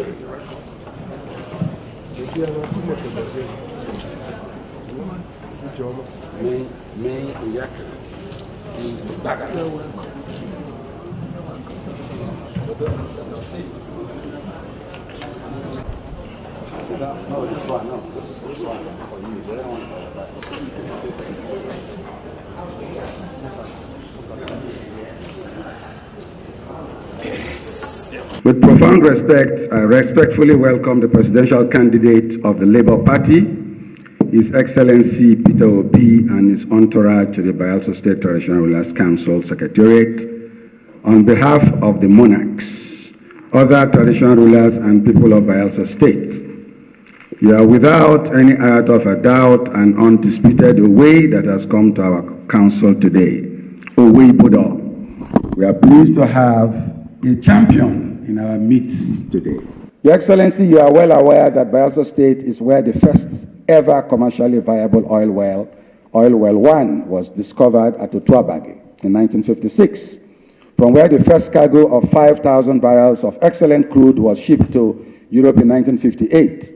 No, this one, no. This one for you. They don't want to. With profound respect, I respectfully welcome the presidential candidate of the Labour Party, His Excellency Peter Obi, and his entourage to the BAYELSA State Traditional Rulers Council Secretariat. On behalf of the monarchs, other traditional rulers, and people of BAYELSA State, you are without any iota of a doubt and undisputed Owe that has come to our council today. Owe Buddha. We are pleased to have a champion in our midst today. Your Excellency, you are well aware that BAYELSA State is where the first ever commercially viable oil well 1, was discovered at Utuabagi in 1956, from where the first cargo of 5,000 barrels of excellent crude was shipped to Europe in 1958.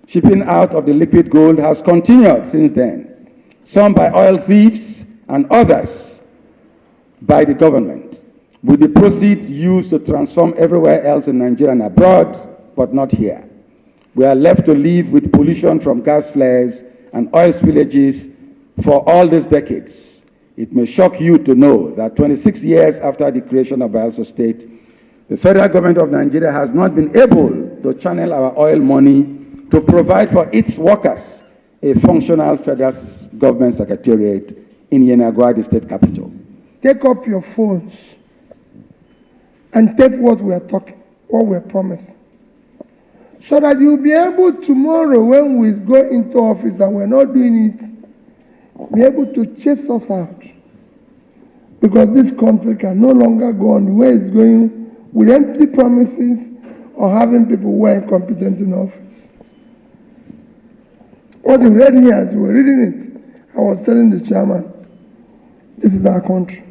Shipping out of the liquid gold has continued since then, some by oil thieves and others by the government, with the proceeds used to transform everywhere else in Nigeria and abroad, but not here. We are left to live with pollution from gas flares and oil spillages for all these decades. It may shock you to know that 26 years after the creation of BAYELSA State, the federal government of Nigeria has not been able to channel our oil money to provide for its workers a functional federal government secretariat in Yenagoa, the state capital. Take up your phones and take what we are talking, what we are promising, so that you'll be able tomorrow, when we go into office and we're not doing it, be able to chase us out. Because this country can no longer go on the way it's going with empty promises or having people who are incompetent in office. What you read here, as you were reading it, I was telling the chairman, this is our country.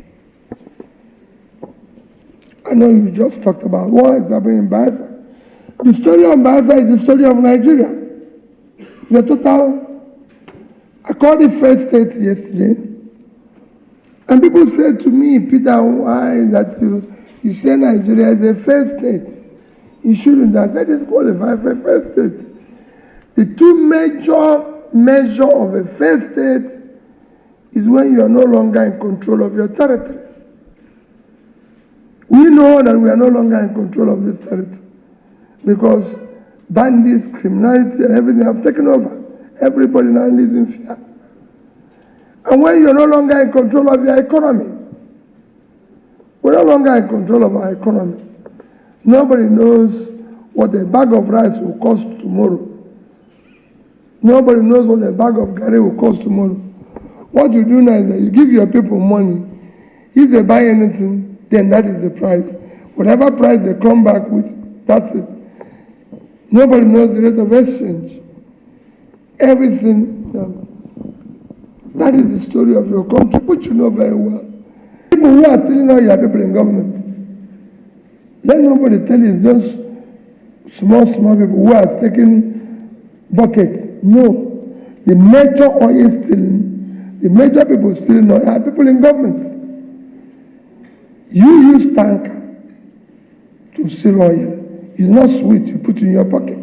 I know you just talked about what is happening in BAYELSA. The story of BAYELSA is the story of Nigeria. The total, I called the first state yesterday, and people said to me, Peter, why is that you say Nigeria is a first state? You shouldn't have. That is qualified for a first state. The two major measures of a first state is when you are no longer in control of your territory. We know that we are no longer in control of this territory because bandits, criminality, and everything have taken over. Everybody now lives in fear. And when you're no longer in control of your economy, we're no longer in control of our economy. Nobody knows what a bag of rice will cost tomorrow. Nobody knows what a bag of garri will cost tomorrow. What you do now is that you give your people money. If they buy anything, then that is the price. Whatever price they come back with, that's it. Nobody knows the rate of exchange. Everything. That is the story of your country, which you know very well. People who are stealing all your people in government, let nobody tell you it's just small people who are taking buckets. No. The major oil stealing, the major people stealing oil are people in government. You use tanker to steal oil. It's not sweet you put in your pocket.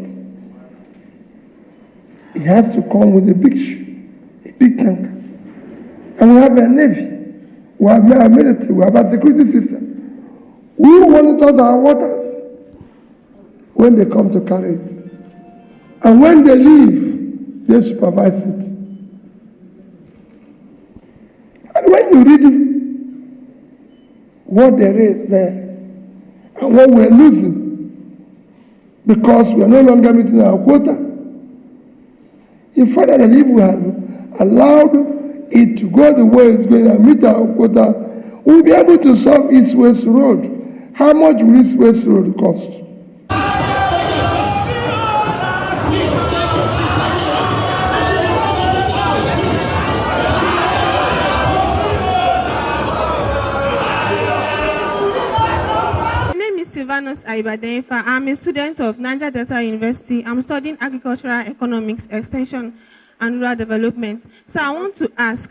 It has to come with a big tanker. And we have a navy, we have a military, we have a security system. We monitor our waters when they come to carry it. And when they leave, they supervise it. And when you read what there is there, and what we're losing, because we are no longer meeting our quota, you find that if we have allowed it to go the way it's going and meet our quota, we'll be able to solve East-West Road. How much will East-West Road cost? Silvanus Aibadenfa. I'm a student of Niger Delta University. I'm studying agricultural economics, extension, and rural development. So I want to ask,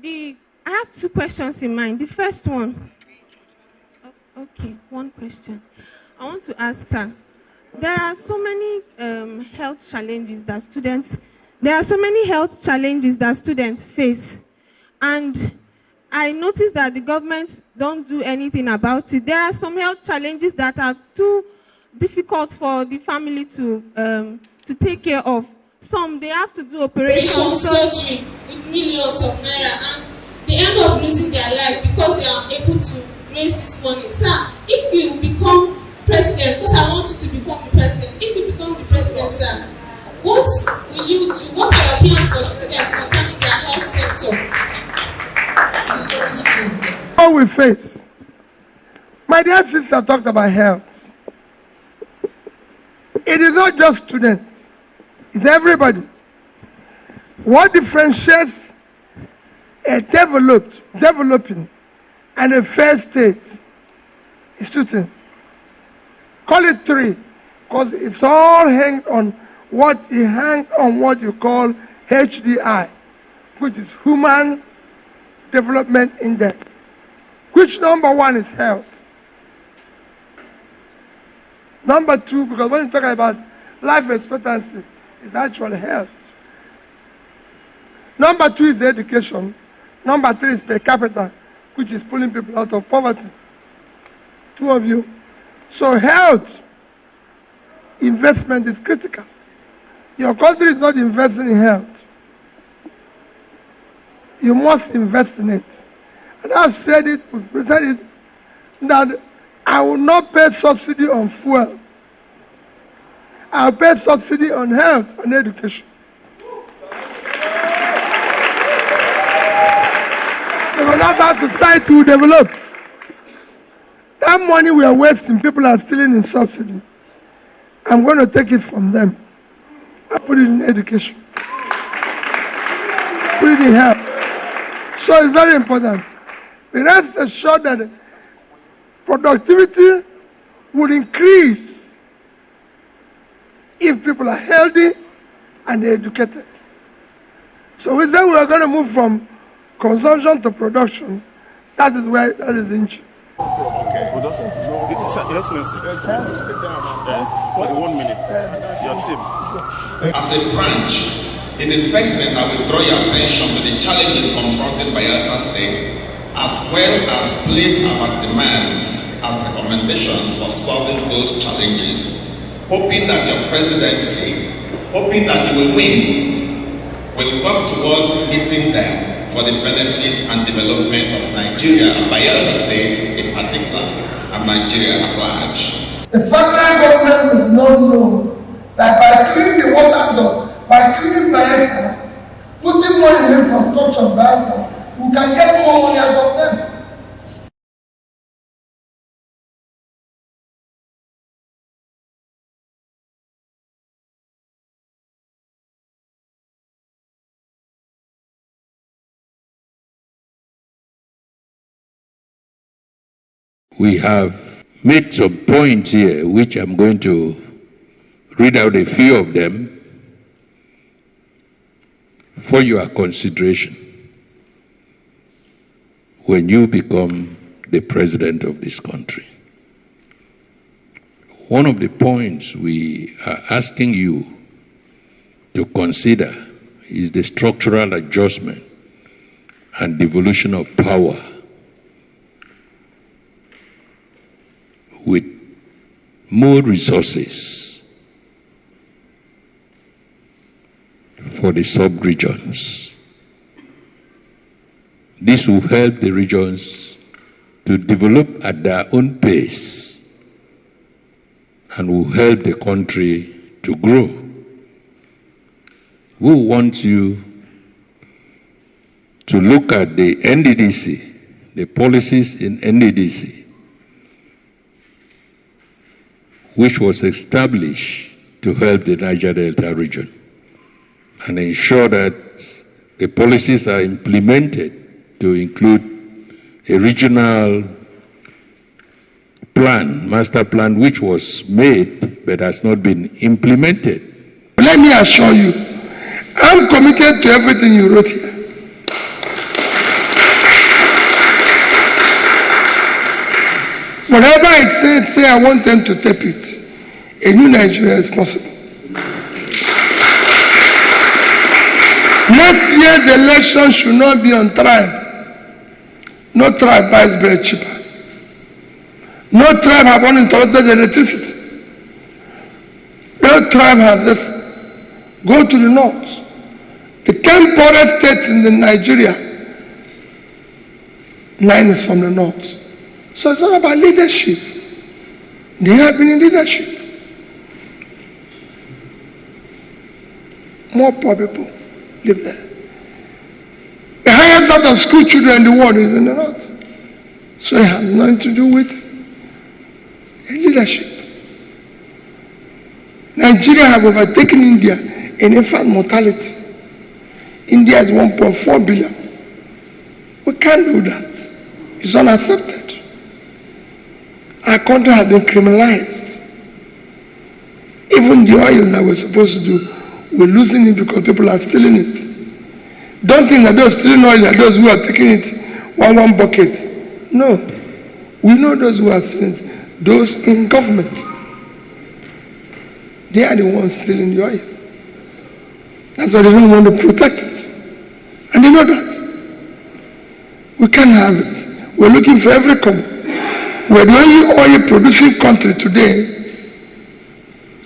I have two questions in mind. The first one, okay, one question. I want to ask, sir, there are so many health challenges that students face, and I noticed that the government don't do anything about it. There are some health challenges that are too difficult for the family to take care of. Some, they have to do operations, surgery with millions of naira, and they end up losing their life because they are unable to raise this money. Sir, if you become president, because I want you to become the president, if you become the president, sir, what will you do? What are your plans for the students concerning their health sector? What we face. My dear sister talked about health. It is not just students, it's everybody. What differentiates a developing and a fair state is two things. Call it three, because it's all hangs on what you call HDI, which is Human Development Index, which number one is health. Number two, because when you talk about life expectancy, it's actually health. Number two is education. Number three is per capita, which is pulling people out of poverty. Two of you. So health investment is critical. Your country is not investing in health. You must invest in it. And I've said it, that I will not pay subsidy on fuel. I'll pay subsidy on health and education. Because that's how society will develop. That money we are wasting, people are stealing in subsidy. I'm going to take it from them. I put it in education. Put it in health. So it's very important. But rest assured that productivity would increase if people are healthy and educated. So we say we are going to move from consumption to production. That is the engine. Okay. Your Excellency, sit down. For 1 minute, your team. As a branch, it is pertinent that we draw your attention to the challenges confronted by Bayelsa State, as well as place our demands as recommendations for solving those challenges. Hoping that your presidency, hoping that you will win, will work towards meeting them for the benefit and development of Nigeria and Bayelsa State in particular, and Nigeria at large. The federal government will not know that by cleaning the water zone, by cleaning Bayelsa, putting money in infrastructure in Bayelsa, we can get more money out of them. We have made some points here, which I'm going to read out a few of them for your consideration when you become the president of this country. One of the points we are asking you to consider is the structural adjustment and devolution of power with more resources for the sub-regions. This will help the regions to develop at their own pace and will help the country to grow. We want you to look at the NDDC, the policies in NDDC, which was established to help the Niger Delta region and ensure that the policies are implemented to include a regional plan, master plan, which was made but has not been implemented. Let me assure you, I'm committed to everything you wrote here. Whatever I say I want them to tape it. A new Nigeria is possible. Next year's election should not be on tribe. No tribe buys bread cheaper. No tribe have uninterrupted electricity. No tribe has this. Go to the north. The 10 poorest states in the Nigeria, 9 is from the north. So it's not about leadership. They have been in leadership. More poor people live there. The highest number of school children in the world is in the north. So it has nothing to do with leadership. Nigeria have overtaken India in infant mortality. India is 1.4 billion. We can't do that. It's unaccepted. Our country has been criminalized. Even the oil that we're supposed to do, we're losing it because people are stealing it. Don't think that those stealing oil are those who are taking it one bucket. No. We know those who are stealing it. Those in government. They are the ones stealing the oil. That's why they don't want to protect it. And they know that. We can't have it. We're looking for every corner. We're the only oil producing country today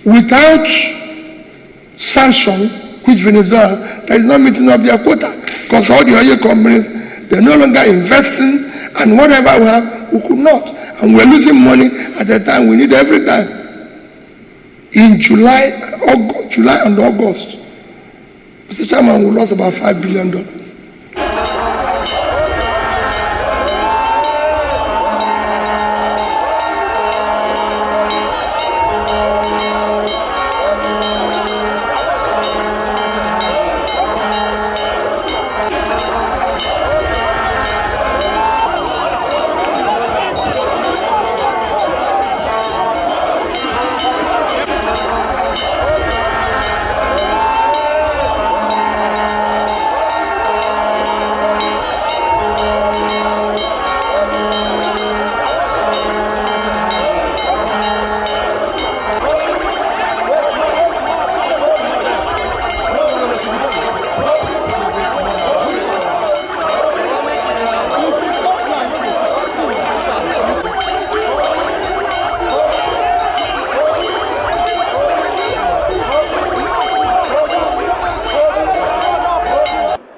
without sanction, which Venezuela, that is not meeting up their quota. Because all the oil companies, they're no longer investing, and whatever we have, we could not. And we're losing money at a time we need every time. In July and August, Mr. Chairman, we lost about $5 billion.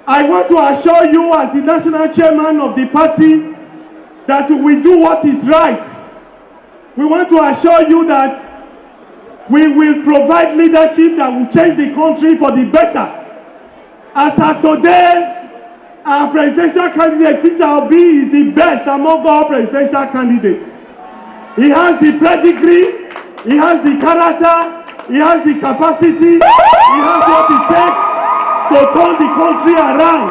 I want to assure you as the national chairman of the party that we do what is right. We want to assure you that we will provide leadership that will change the country for the better. As of today, our presidential candidate Peter Obi is the best among all presidential candidates. He has the pedigree, he has the character, he has the capacity, he has what it takes to turn the country around.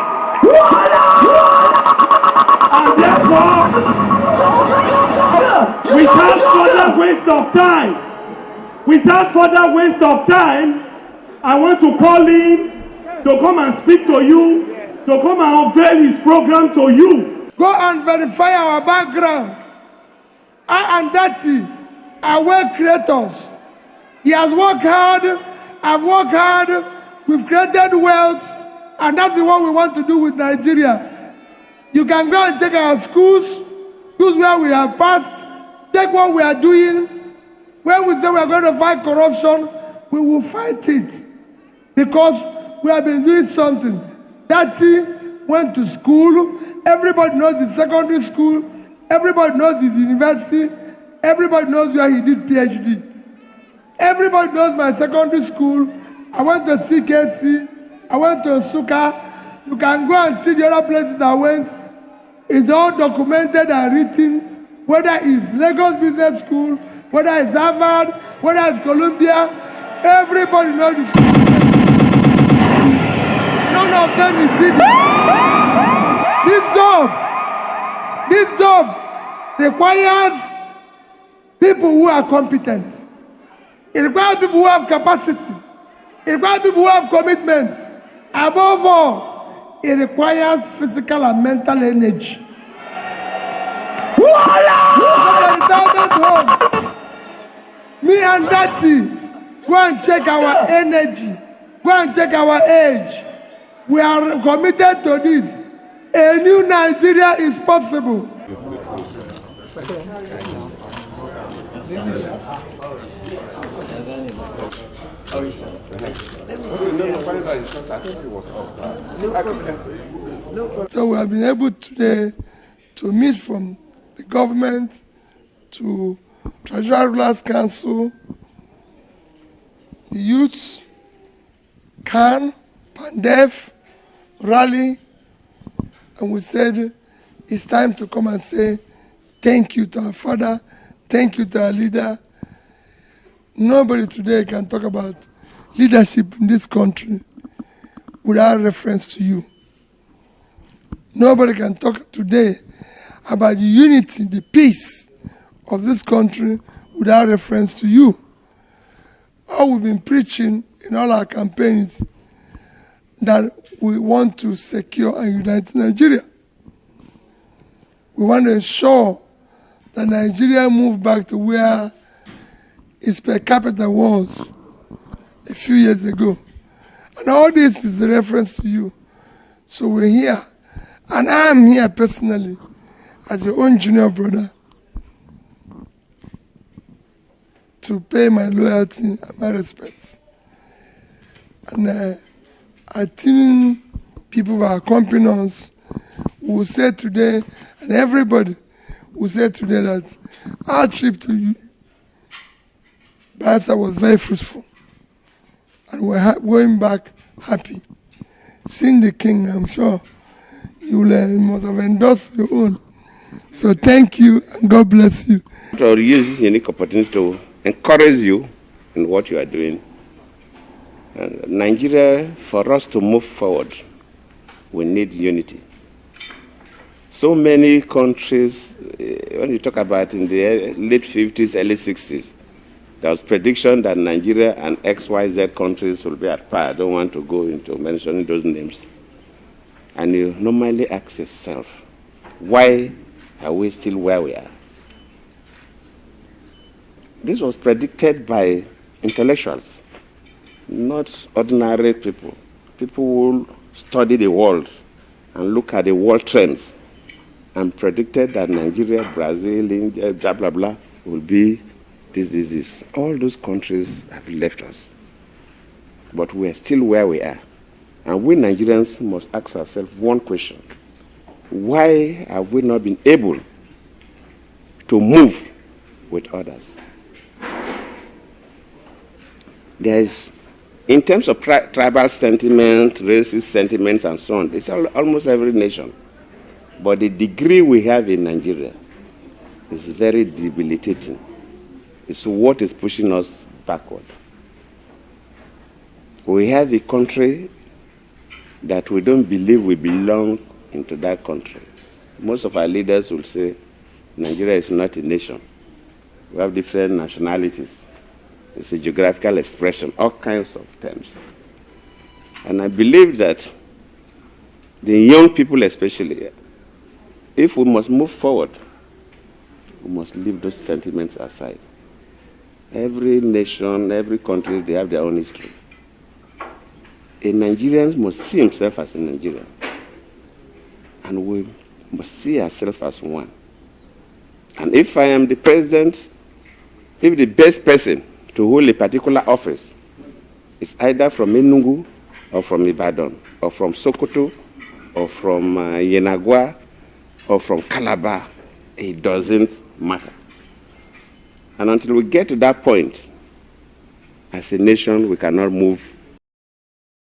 And therefore, without further waste of time, I want to call him to come and speak to you, to come and unveil his program to you. Go and verify our background. I and Daddy are well creators. He has worked hard, I've worked hard, we've created wealth, and that's what we want to do with Nigeria. You can go and check our schools where we have passed, take what we are doing. When we say we are going to fight corruption, we will fight it. Because we have been doing something. Daddy went to school, everybody knows his secondary school, everybody knows his university, everybody knows where he did PhD. Everybody knows my secondary school. I went to CKC, I went to Suka. You can go and see the other places I went. It's all documented and written, whether it's Lagos Business School, whether it's Harvard, whether it's Columbia. Everybody knows the school. None of them is hidden. This job requires people who are competent. It requires people who have capacity. It requires people who have commitment. Above all, it requires physical and mental energy. Me and Daddy, go and check our energy. Go and check our age. We are committed to this. A new Nigeria is possible. So we have been able today to meet from the government to Treasury Rulers Council, the youth, CAN, PANDEF, rally, and we said it's time to come and say thank you to our father, thank you to our leader. Nobody today can talk about leadership in this country without reference to you. Nobody can talk today about the unity, the peace of this country without reference to you. All we've been preaching in all our campaigns that we want to secure and unite Nigeria. We want to ensure that Nigeria move back to where its per capita was a few years ago. And all this is the reference to you. So we're here. And I am here personally as your own junior brother to pay my loyalty and my respects. And I think people who are accompanying us will say today, and everybody will say today, that our trip to BAYELSA was very fruitful. And we're going back happy. Seeing the king, I'm sure you must have endorsed your own. So thank you and God bless you. To use this unique opportunity to encourage you in what you are doing. And Nigeria, for us to move forward, we need unity. So many countries, when you talk about in the late 50s, early 60s, there was prediction that Nigeria and XYZ countries will be at par. I don't want to go into mentioning those names. And you normally ask yourself, why are we still where we are? This was predicted by intellectuals, not ordinary people. People who study the world and look at the world trends and predicted that Nigeria, Brazil, India, blah, blah, blah, will be this. All those countries have left us. But we are still where we are. And we Nigerians must ask ourselves one question. Why have we not been able to move with others? There is, in terms of tribal sentiment, racist sentiments, and so on, it's almost every nation. But the degree we have in Nigeria is very debilitating. It's what is pushing us backward. We have a country that we don't believe we belong into that country. Most of our leaders will say Nigeria is not a nation. We have different nationalities. It's a geographical expression, all kinds of terms. And I believe that the young people especially, if we must move forward, we must leave those sentiments aside. Every nation, every country, they have their own history. A Nigerian must see himself as a Nigerian. And we must see ourselves as one. And if I am the president, if the best person to hold a particular office is either from Enugu or from Ibadan or from Sokoto or from Yenagua or from Calabar, it doesn't matter. And until we get to that point, as a nation, we cannot move